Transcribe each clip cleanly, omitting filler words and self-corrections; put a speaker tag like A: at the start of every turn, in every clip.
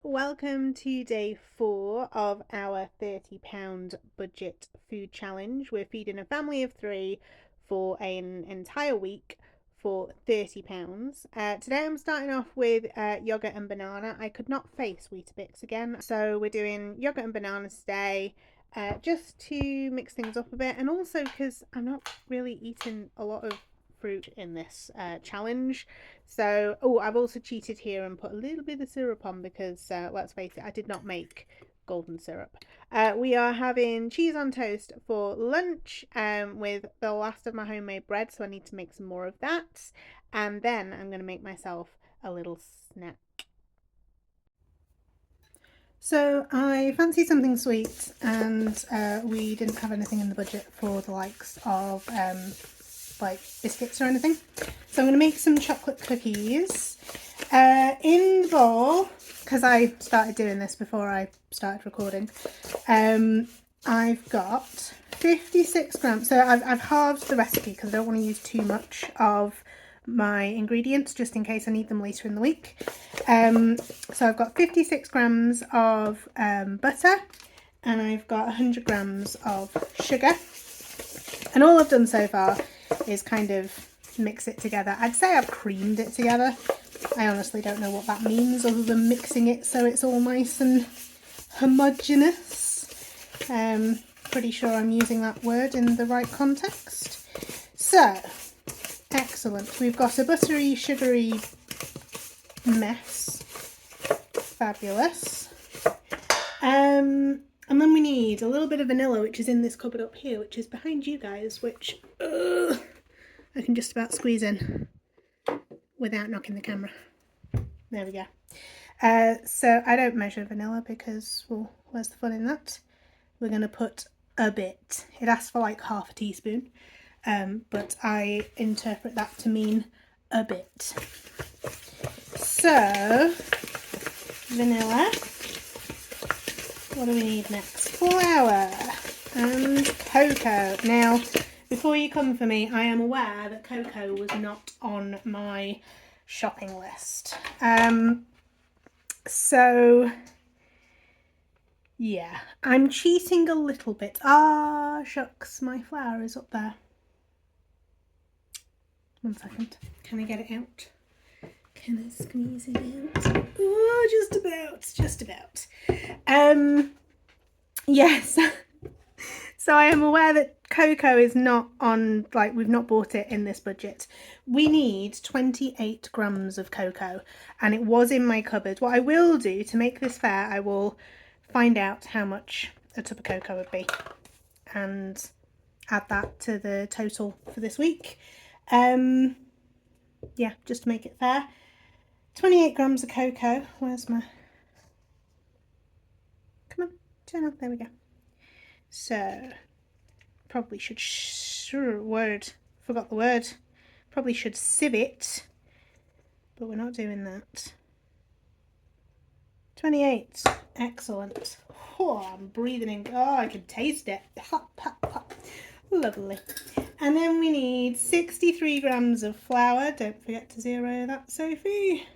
A: Welcome to day 4 of our £30 budget food challenge. We're feeding a family of 3 for an entire week for £30. Today I'm starting off with yogurt and banana. I could not face Weetabix again, so we're doing yogurt and bananas today. Just to mix things up a bit, and also because I'm not really eating a lot of fruit in this challenge. So, I've also cheated here and put a little bit of syrup on because, let's face it, I did not make golden syrup. We are having cheese on toast for lunch with the last of my homemade bread, so I need to make some more of that. And then I'm going to make myself a little snack. So I fancy something sweet, and we didn't have anything in the budget for the likes of like biscuits or anything. So I'm going to make some chocolate cookies. In the bowl, because I started doing this before I started recording, I've got 56 grams. So I've halved the recipe because I don't want to use too much of my ingredients just in case I need them later in the week. So I've got 56 grams of butter, and I've got 100 grams of sugar. And all I've done so far is kind of mix it together. I'd say I've creamed it together. I honestly don't know what that means other than mixing it so it's all nice and homogeneous. Pretty sure I'm using that word in the right context. So, excellent. We've got a buttery, sugary mess. Fabulous. And then we need a little bit of vanilla, which is in this cupboard up here, which is behind you guys, which I can just about squeeze in without knocking the camera. There we go. So I don't measure vanilla because, well, where's the fun in that? We're going to put a bit. It asks for like half a teaspoon, but I interpret that to mean a bit. So, vanilla. What do we need next? Flour and cocoa. Now, before you come for me, I am aware that cocoa was not on my shopping list. So, yeah, I'm cheating a little bit. Ah, shucks, my flour is up there. 1 second. Can I get it out? Can I squeeze it out? Oh, just about. Yes. So I am aware that cocoa is not on, like, we've not bought it in this budget. We need 28 grams of cocoa, and it was in my cupboard. What I will do to make this fair, I will find out how much a tub of cocoa would be and add that to the total for this week. Yeah, just to make it fair. 28 grams of cocoa. Where's my... Come on, turn on. There we go. So, probably should... Forgot the word. Probably should sieve it. But we're not doing that. 28. Excellent. Oh, I'm breathing in. Oh, I can taste it. Hop, hop, hop. Lovely. And then we need 63 grams of flour. Don't forget to zero that, Sophie.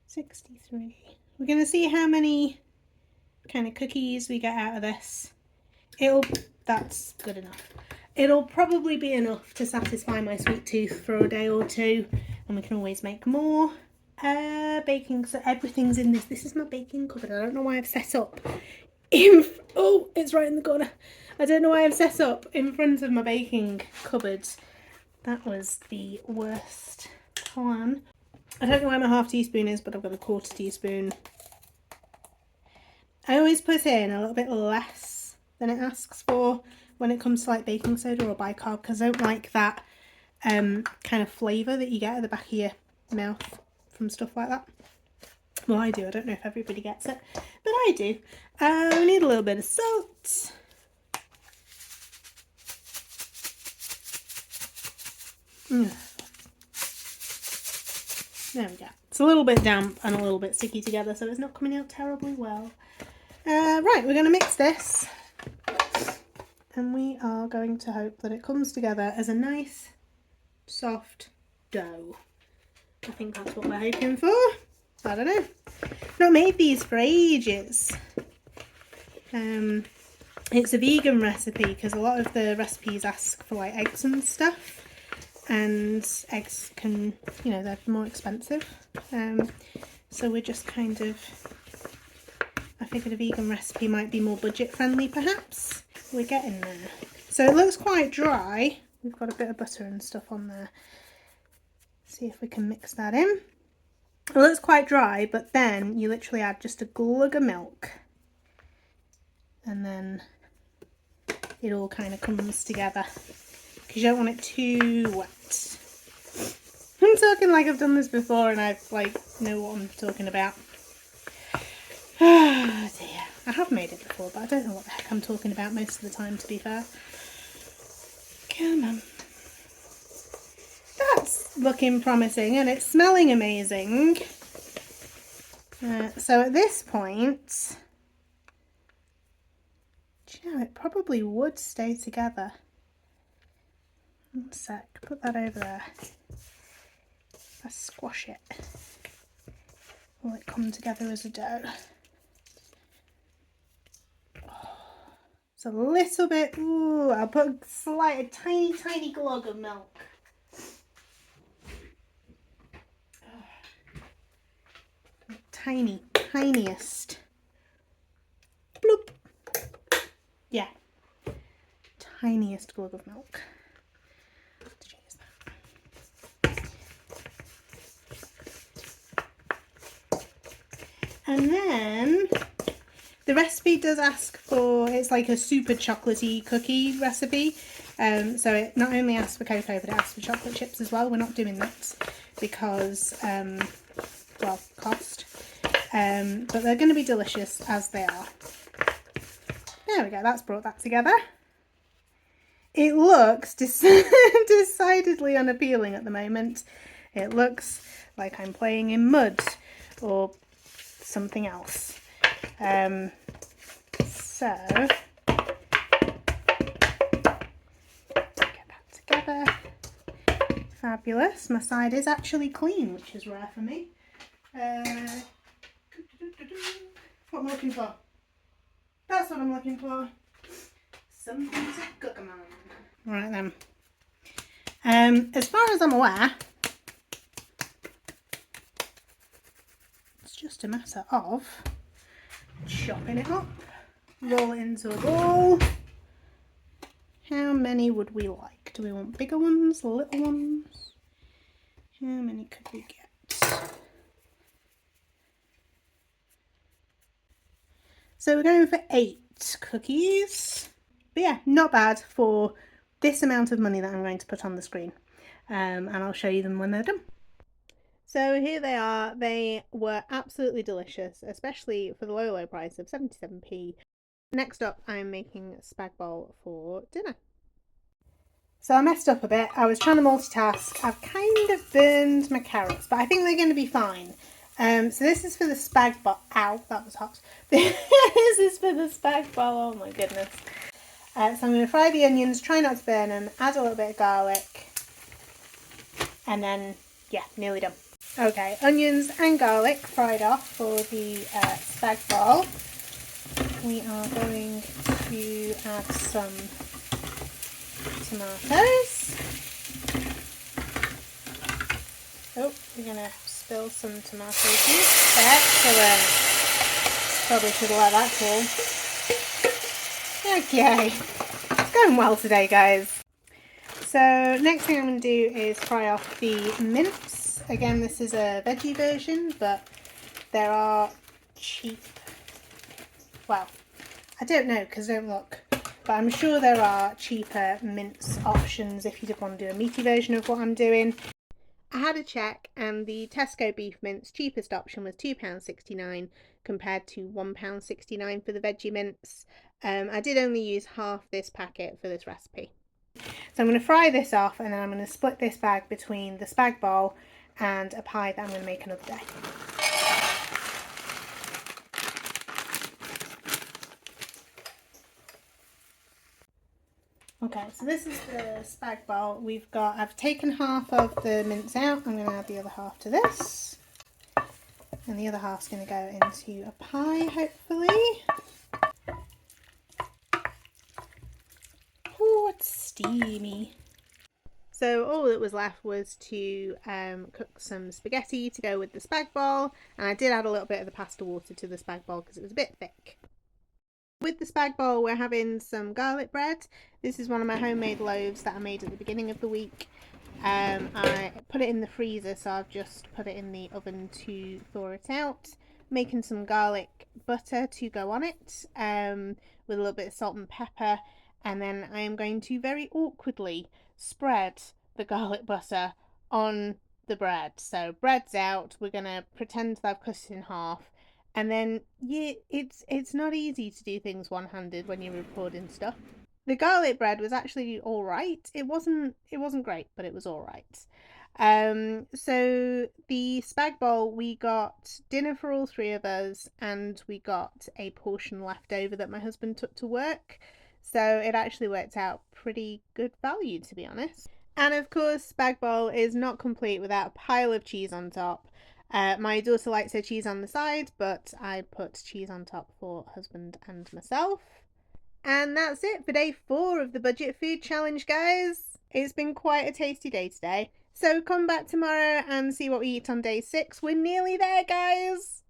A: 63. We're going to see how many kind of cookies we get out of this. That's good enough. It'll probably be enough to satisfy my sweet tooth for a day or two, and we can always make more. Baking, so everything's in this. This is my baking cupboard. I don't know why I've set up oh, it's right in the corner. I don't know why I've set up in front of my baking cupboard. That was the worst plan. I don't know where my half teaspoon is, but I've got a 1/4 teaspoon. I always put in a little bit less than it asks for when it comes to like baking soda or bicarb, because I don't like that kind of flavour that you get at the back of your mouth from stuff like that. Well, I do. I don't know if everybody gets it, but I do. We need a little bit of salt. There we go. It's a little bit damp and a little bit sticky together, so it's not coming out terribly well. Right, we're going to mix this, and we are going to hope that it comes together as a nice, soft dough. I think that's what we're hoping for. I don't know. I've not made these for ages. It's a vegan recipe because a lot of the recipes ask for like eggs and stuff, and eggs can, you know, they're more expensive. So we're just kind of, I figured a vegan recipe might be more budget friendly perhaps. We're getting there. So it looks quite dry. We've got a bit of butter and stuff on there. See if we can mix that in. It looks quite dry, but then you literally add just a glug of milk and then it all kind of comes together because you don't want it too wet. I'm talking like I've done this before and I like know what I'm talking about. Oh dear. I have made it before, but I don't know what the heck I'm talking about most of the time, to be fair. Come on. That's looking promising and it's smelling amazing. So at this point, do you know, it probably would stay together. One sec, put that over there. I squash it. Will it come together as a dough? It's a little bit, ooh, I'll put a tiny glug of milk. Tiniest. Bloop. Yeah. Tiniest glug of milk. And then the recipe does ask for, it's like a super chocolatey cookie recipe. So it not only asks for cocoa, but it asks for chocolate chips as well. We're not doing that because, well, cost. But they're going to be delicious as they are. There we go, that's brought that together. It looks decidedly unappealing at the moment. It looks like I'm playing in mud or something else. So get that together. Fabulous. My side is actually clean, which is rare for me. What am I looking for? That's what I'm looking for. Something to cook 'em on. Right then. As far as I'm aware, it's just a matter of chopping it up, roll it into a ball. How many would we like? Do we want bigger ones, little ones? How many could we get? So we're going for 8 cookies. But yeah, not bad for this amount of money that I'm going to put on the screen. And I'll show you them when they're done. So here they are. They were absolutely delicious, especially for the low price of 77p. Next up, I'm making spag bol for dinner. So I messed up a bit. I was trying to multitask. I've kind of burned my carrots, but I think they're going to be fine. So this is for the spag bol. Ow, that was hot. This is for the spag bol. Oh my goodness. So I'm going to fry the onions, try not to burn them, add a little bit of garlic, and then, yeah, nearly done. Okay, onions and garlic fried off for the spag bol. We are going to add some tomatoes. Oh, we're going to spill some tomato juice. Excellent. Probably should have let that cool. Okay, it's going well today, guys. So next thing I'm going to do is fry off the mince. Again, this is a veggie version, but there are cheap, well, I don't know because I don't look, but I'm sure there are cheaper mince options if you did want to do a meaty version of what I'm doing. I had a check and the Tesco beef mince cheapest option was £2.69 compared to £1.69 for the veggie mince. I did only use half this packet for this recipe. So I'm going to fry this off and then I'm going to split this bag between the spag bol and a pie that I'm going to make another day. Okay, so this is the spag bol. I've taken half of the mince out. I'm going to add the other half to this. And the other half's going to go into a pie, hopefully. Oh, it's steamy. So all that was left was to cook some spaghetti to go with the spag bol, and I did add a little bit of the pasta water to the spag bol because it was a bit thick. With the spag bol, we're having some garlic bread. This is one of my homemade loaves that I made at the beginning of the week. I put it in the freezer, so I've just put it in the oven to thaw it out. Making some garlic butter to go on it, with a little bit of salt and pepper, and then I am going to very awkwardly spread the garlic butter on the bread. So bread's out, we're going to pretend that I've cut it in half, and then yeah, it's not easy to do things one-handed when you're recording stuff. The garlic bread was actually all right. It wasn't great, but it was all right. So the spag bol, we got dinner for all three of us, and we got a portion left over that my husband took to work. So it actually worked out pretty good value, to be honest. And of course, spag bol is not complete without a pile of cheese on top. My daughter likes her cheese on the side, but I put cheese on top for husband and myself. And that's it for day 4 of the Budget Food Challenge, guys. It's been quite a tasty day today. So come back tomorrow and see what we eat on day 6. We're nearly there, guys.